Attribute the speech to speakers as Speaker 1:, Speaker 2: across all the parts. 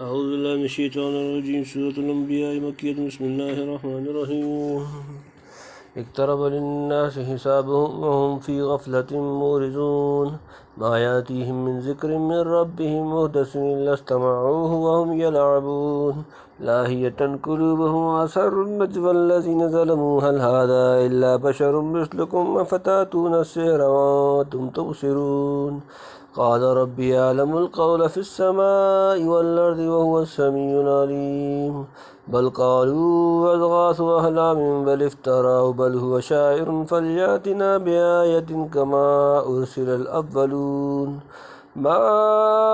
Speaker 1: أعوذ بالله من الشيطان الرجيم. سورة الأنبياء مكية. بسم الله الرحمن الرحيم. اقترب للناس حسابهم وهم في غفلة مورزون. ما يأتيهم من ذكر من ربهم محدث إلا استمعوه وهم يلعبون لاهية قلوبهم وأسروا النجوى الذين ظلموا هل هذا إلا بشر مثلكم أفتأتون السحر وأنتم تبصرون. قال ربي يعلم القول في السماء والأرض وهو السميع العليم. بل قالوا أضغاث أحلام بل افتراه بل هو شاعر فليأتنا بآية كما أرسل الأولون. ما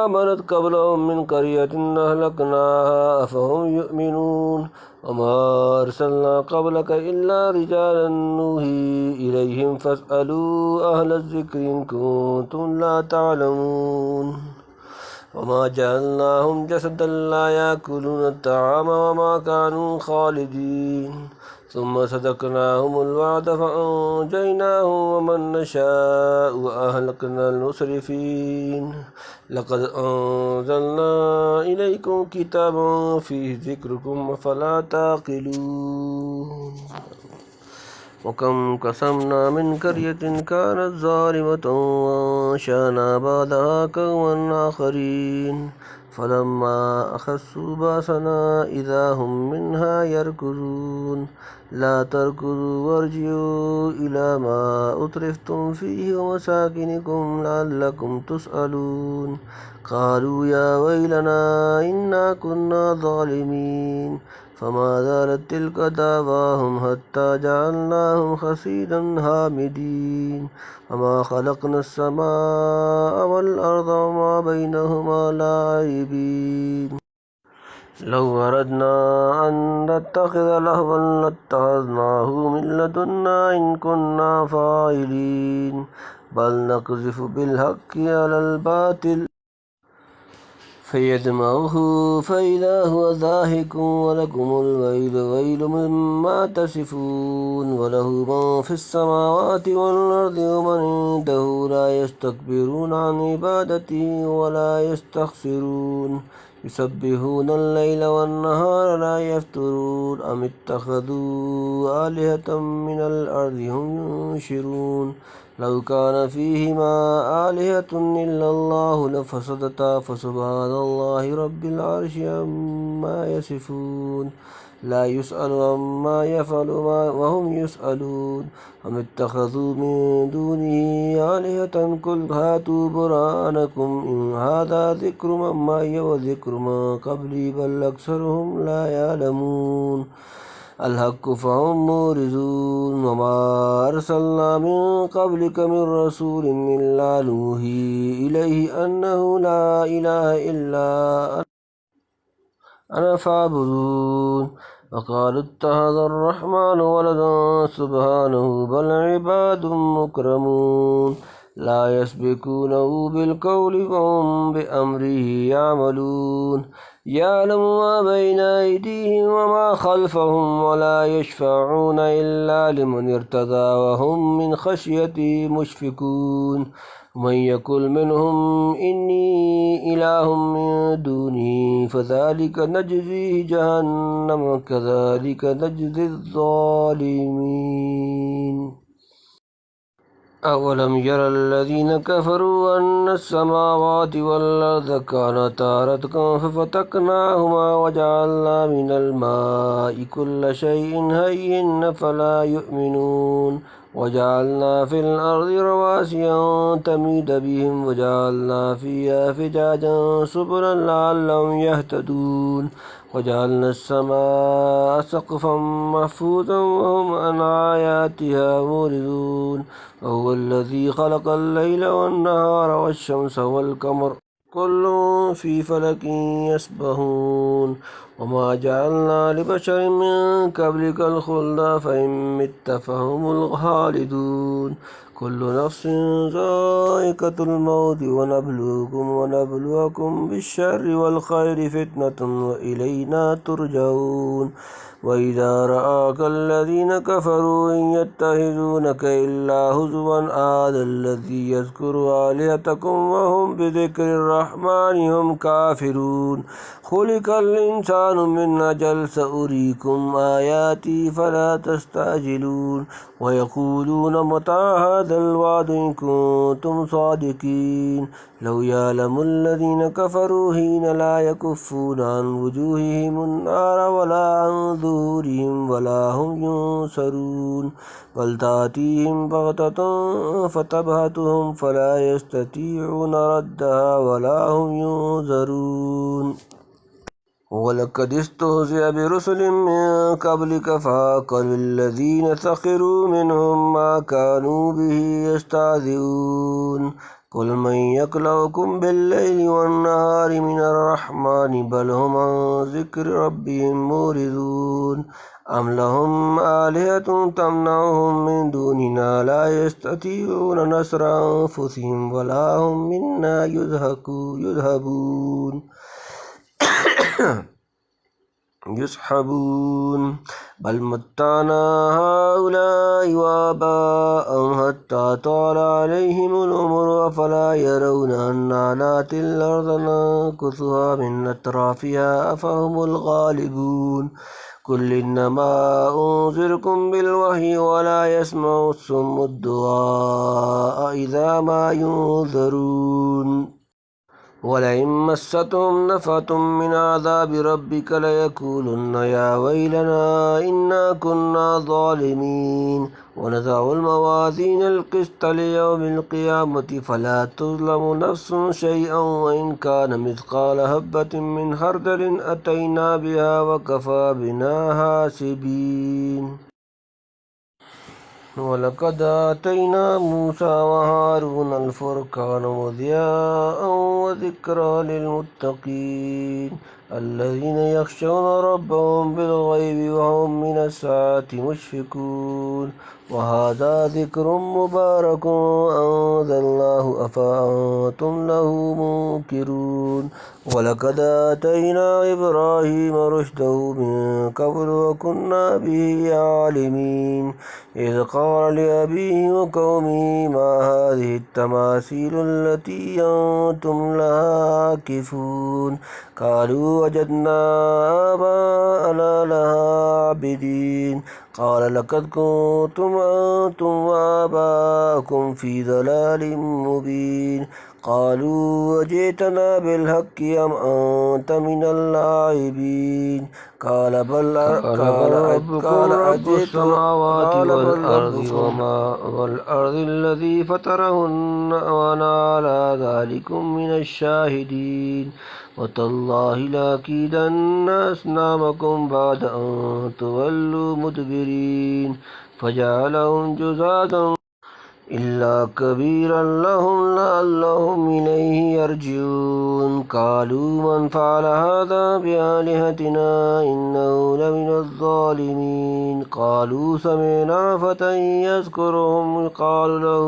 Speaker 1: آمنت قبلهم من قرية أهلكناها أفهم يؤمنون. وما أرسلنا قبلك إلا رجالا نوحي إليهم فاسألوا أهل الذكر إن كنتم لا تعلمون. وما جعلناهم جسدا لا يأكلون الطعام وما كانوا خالدين. ثم صدقناهم الوعد فأنجيناهم ومن نشاء وأهلكنا المسرفين. لقد أنزلنا إليكم كتابا فيه ذكركم أفلا تعقلون. وكم قسمنا من قرية كانت ظالمة وأنشأنا بعدها قوما آخرين فلما أحسوا بأسنا إذا هم منها يركضون. لا تركضوا وارجعوا إلى ما أترفتم فيه ومساكنكم لعلكم تسألون. قالوا يا ويلنا إنا كنا ظالمين. فما زالت تلك دعواهم حتى جعلناهم حصيدا هامدين. وما خلقنا السماء والأرض وما بينهما لاعبين. لو أردنا أن نتخذ لهوا لاتخذناه من لدنا إن كنا فاعلين. بل نقذف بالحق على الباطل فيدمغه فإذا هو ضاحك ولكم الويل ويل مما تصفون. وله من في السماوات والأرض ومن عنده لا يستكبرون عن عبادته ولا يستخسرون. يسبحون الليل والنهار لا يفترون. أم اتخذوا آلهة من الأرض هم ينشرون. لو كان فيهما آلهة إلا الله لفسدتا فسبحان الله رب العرش عما يصفون. لا يسأل عما يفعل وهم يسألون. أم اتخذوا من دونه آلهة قل هاتوا برهانكم إن هذا ذكر من معي وذكر من قبلي بل أكثرهم لا يعلمون. الحق فهم مورزون. وما أرسلنا من قبلك من رسول إلا نوحي إليه أنه لا إله إلا أنا فاعبدون. وقالوا اتخذ الرحمن ولدا سبحانه بل عباد مكرمون. لا يسبقونه بالقول وهم بأمره يعملون. يعلم ما بين أيديهم وما خلفهم ولا يشفعون إلا لمن ارتضى وهم من خشيته مشفقون. ومن يقل منهم إني إله من دونه فذلك نجزيه جهنم كذلك نجزي الظالمين. أولم ير الذين كفروا أن السماوات والأرض كانتا رتقا ففتقناهما وجعلنا من الماء كل شيء هين فلا يؤمنون. وجعلنا في الأرض رواسي تميد بهم وجعلنا فيها فجاجا سبلا لعلهم يهتدون. وجعلنا السماء سقفا محفوظا وهم عن آياتها معرضون. وهو الذي خلق الليل والنهار والشمس والقمر كل في فلك يسبحون. وما جعلنا لبشر من قبلك الخلد فإن مت فهم الخالدون. كل نفس ذائقة الموت ونبلوكم بالشر والخير فتنة وإلينا ترجعون وإذا رآك الذين كفروا إن يتخذونك إلا هزوا هذا الذي يذكر آلهتكم وهم بذكر الرحمن هم كافرون خلق الإنسان من أجل سأريكم آياتي فلا تستعجلون ويقولون متى هذا الوعد إن كنتم صادقين لو يعلم الذين كفروا حين لا يكفون عن وجوههم النار ولا عن ظهورهم ولا هم ينصرون بل تأتيهم بغتة فتبهتهم فلا يستطيعون ردها ولا هم ينظرون ولقد استهزئ برسل من قبلك فحاق بالذين سخروا منهم ما كانوا به يستهزئون قل من يكلؤكم بالليل والنهار من الرحمن بل هم عن ذكر ربهم معرضون أم لهم آلهة تمنعهم من دوننا لا يستطيعون نصر أنفسهم ولا هم منا يسحبون بل متعنا هؤلاء وآباءهم حتى طال عليهم العمر أفلا يرون أنا نأتي الأرض ننقصها من أطرافها أفهم الغالبون قل إنما أنذركم بالوحي ولا يسمع الصم الدعاء إذا ما ينذرون ولئن مستهم نفحة من عذاب ربك ليقولن يا ويلنا إنا كنا ظالمين ونضع الموازين القسط ليوم القيامة فلا تظلم نفس شيئا وإن كان مثقال حبة من خردل أتينا بها وكفى بنا حاسبين ولقد آتينا موسى وهارون الفرقان وضياء وذكرى للمتقين الذين يخشون ربهم بالغيب وهم من الساعة مشفقون وهذا ذكر مبارك أنزلناه أفأنتم له منكرون ولقد آتينا إبراهيم رشده من قبل وكنا به عالمين إذ قال لأبيه وقومه ما هذه التماثيل التي أنتم لها عاكفون قالوا وجدنا آباءنا لها عابدين قال لقد كنتم أنتم وآباؤكم في ضلال مبين قالوا وجئتنا بالحق أم أنت من اللاعبين قال بل ربكم رب السماوات والأرض الذي فطرهن وأنا على ذلكم من الشاهدين وتالله لأكيدن أصنامكم بعد أن تولوا مدبرين فجعلهم جزادا إلا كبيرا لهم لعلهم إليه يرجعون قالوا من فعل هذا بآلهتنا إنه لمن الظالمين قالوا سمعنا فتى يذكرهم يقال له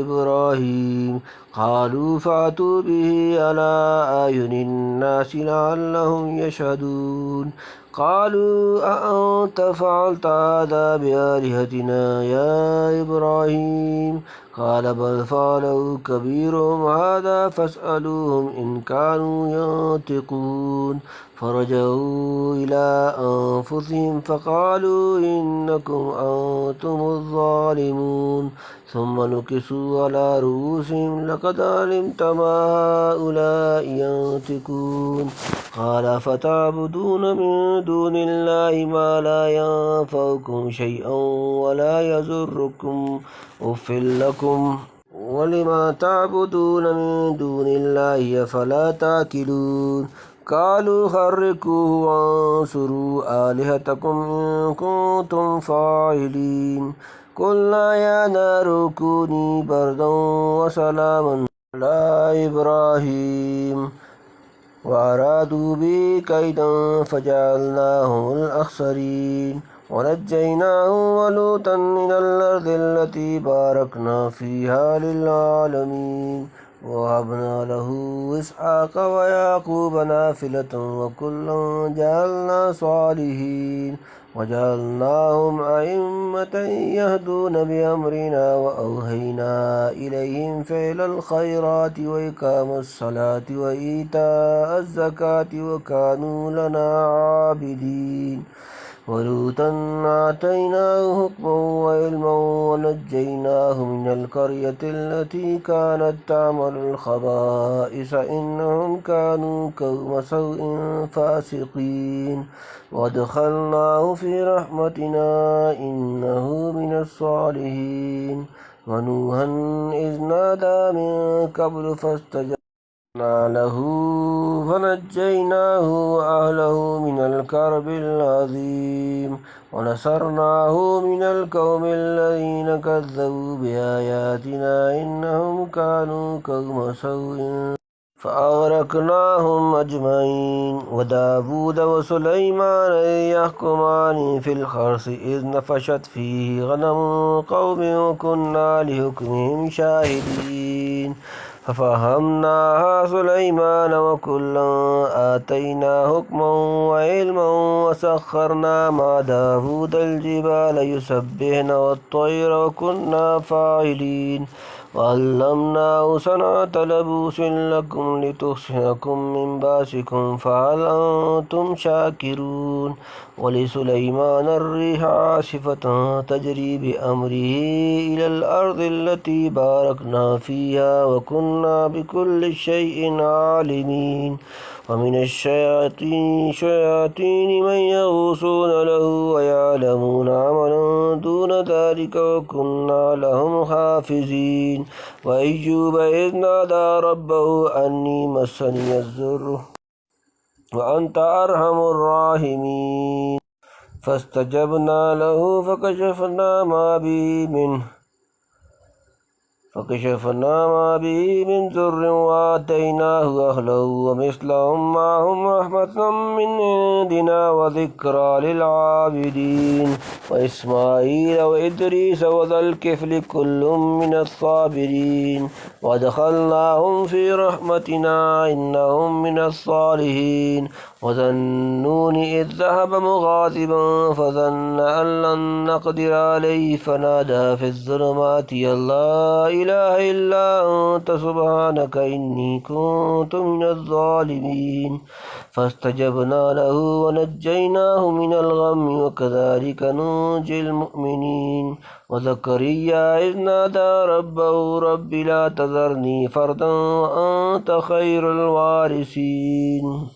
Speaker 1: إبراهيم قالوا فأتوا به على أعين الناس لعلهم يشهدون قالوا أأنت فعلت هذا بآلهتنا يا إبراهيم قال بل فعله كبيرهم هذا فاسألوهم إن كانوا ينطقون فرجعوا إلى أنفسهم فقالوا إنكم أنتم الظالمون ثم نكسوا على رؤوسهم لقد علمت ما هؤلاء ينطقون قال فتعبدون من دون الله ما لا ينفعكم شيئا ولا يضركم أف لكم ولما تعبدون من دون الله أفلا تأكلون قالوا حرقوه وانصروا آلهتكم إن كنتم فاعلين قلنا يا نار كوني بردا وسلاما على إبراهيم وأرادوا به كيدا فجعلناهم الأخسرين ونجيناه ولوطا إلى الأرض التي باركنا فيها للعالمين ووهبنا له إسحاق ويعقوب نافلة وكلا جعلنا صالحين وجعلناهم أئمة يهدون بأمرنا وأوهينا إليهم فعل الخيرات وإقام الصلاة وإيتاء الزكاة وكانوا لنا عابدين ولوطا آتيناه حكما وعلما ونجيناه من القرية التي كانت تعمل الخبائث إنهم كانوا قوم سوء فاسقين وادخلناه في رحمتنا إنه من الصالحين ونوحا إذ نادى من قبل فاستجاب له فنجيناه وأهله من الكرب العظيم ونصرناه من القوم الذين كذبوا بآياتنا إنهم كانوا قوم سوء فأغرقناهم أجمعين وداود وسليمان يحكمان في الحرث إذ نفشت فيه غنم قوم وكنا لحكمهم شاهدين ففهمناها سليمان وكلا آتينا حكما وعلما وسخرنا مع داود الجبال يسبحن والطير وكنا فاعلين وعلمناه صنعة لبوس لكم لتحصنكم من باسكم فهل أنتم شاكرون ولسليمان الريح عاصفة تجري بأمره إلى الأرض التي باركنا فيها وكنا بكل شيء عالمين ومن الشياطين من يغوصون له ويعلمون عملا دون ذلك وكنا لهم حافظين وأيوب إذ نادى ربه أني مسني الضر وأنت أرحم الراحمين فاستجبنا له فكشفنا ما به من ضر وآتيناه أهله ومثلهم معهم رحمة من عندنا وذكرى للعابدين وإسماعيل وإدريس وذا الكفل كل من الصابرين وأدخلناهم في رحمتنا إنهم من الصالحين وذا النون إذ ذهب مغاضبا فظن أن لن نقدر عليه فنادى في الظلمات لا إله إلا أنت سبحانك إني كنت من الظالمين فاستجبنا له ونجيناه من الغم وكذلك ننجي المؤمنين وزكريا إذ نادى ربه رب لا تذرني فردا وأنت خير الوارثين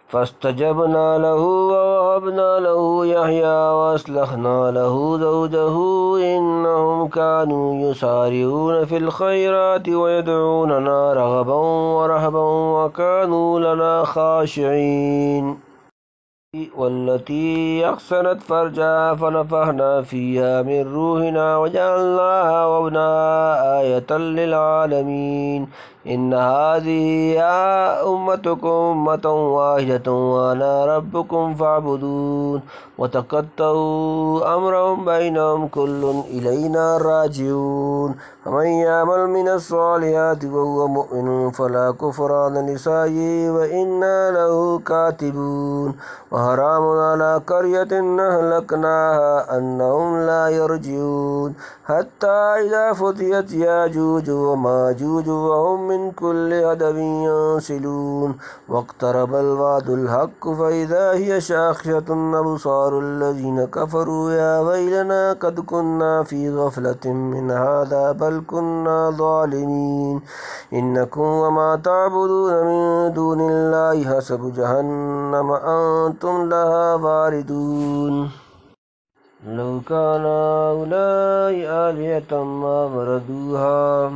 Speaker 1: فاستجبنا له ووهبنا له يحيى وأصلحنا له زوجه إنهم كانوا يسارعون في الخيرات ويدعوننا رغبا ورهبا وكانوا لنا خاشعين والتي أحسنت فرجها فنفخنا فيها من روحنا وجعلناها وابنها آية للعالمين إن هذه أمتكم أمة واحدة وأنا ربكم فاعبدون وتقطعوا أمرهم بينهم كل إلينا راجعون فمن يعمل من الصالحات وهو مؤمن فلا كفران لسعيه وإنا له كاتبون وحرام على قرية أهلكناها أنهم لا يرجعون حتى إذا فتحت ياجوج وماجوج وهم من كل هدب ينسلون واقترب الوعد الحق فإذا هي شاخصة أبصار الذين كفروا يا ويلنا قد كنا في غفلة من هذا بل كنا ظالمين إنكم وما تعبدون من دون الله حسب جهنم أنتم لها واردون لو كان هؤلاء آلهة ما وردوها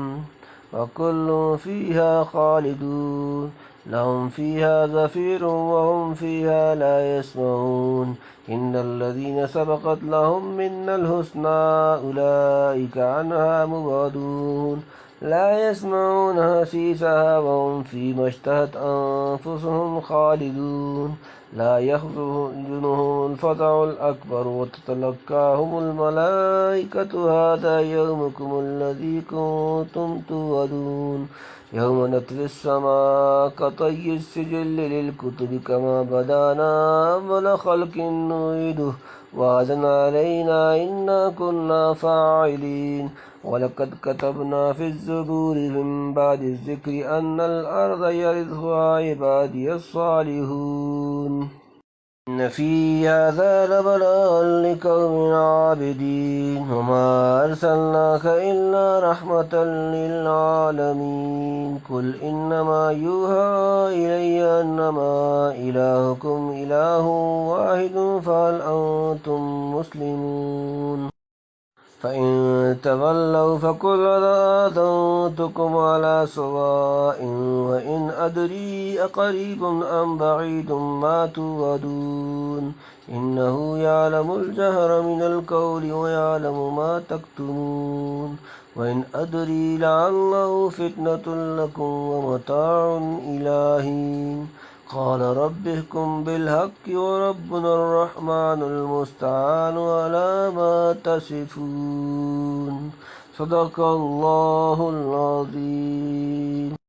Speaker 1: وكل فيها خالدون لهم فيها زفير وهم فيها لا يسمعون إن الذين سبقت لهم منا الحسنى أولئك عنها مبعدون لا يسمعون حسيسها وهم فيما اشتهت أنفسهم خالدون لا يحزنهم الفزع الأكبر وتتلقاهم الملائكة هذا يومكم الذي كنتم توعدون يوم نطوي السماء كطي السجل للكتب كما بدانا أول خلق نعيده وعدا علينا إنا كنا فاعلين ولقد كتبنا في الزبور من بعد الذكر أن الأرض يرثها عبادي الصالحون إن في هذا لبلاغا لقوم عابدين وما أرسلناك إلا رحمة للعالمين قل إنما يوحى إلي أنما إلهكم إله واحد فهل أنتم مسلمون فإن تولوا فقل آذنتكم على سواء وإن أدري أقريب أم بعيد ما توعدون إنه يعلم الجهر من القول ويعلم ما تكتمون وإن أدري لعله فتنة لكم ومتاع إلى حين قال رب احكم بالحق وربنا الرحمن المستعان على ما تصفون صدق الله العظيم.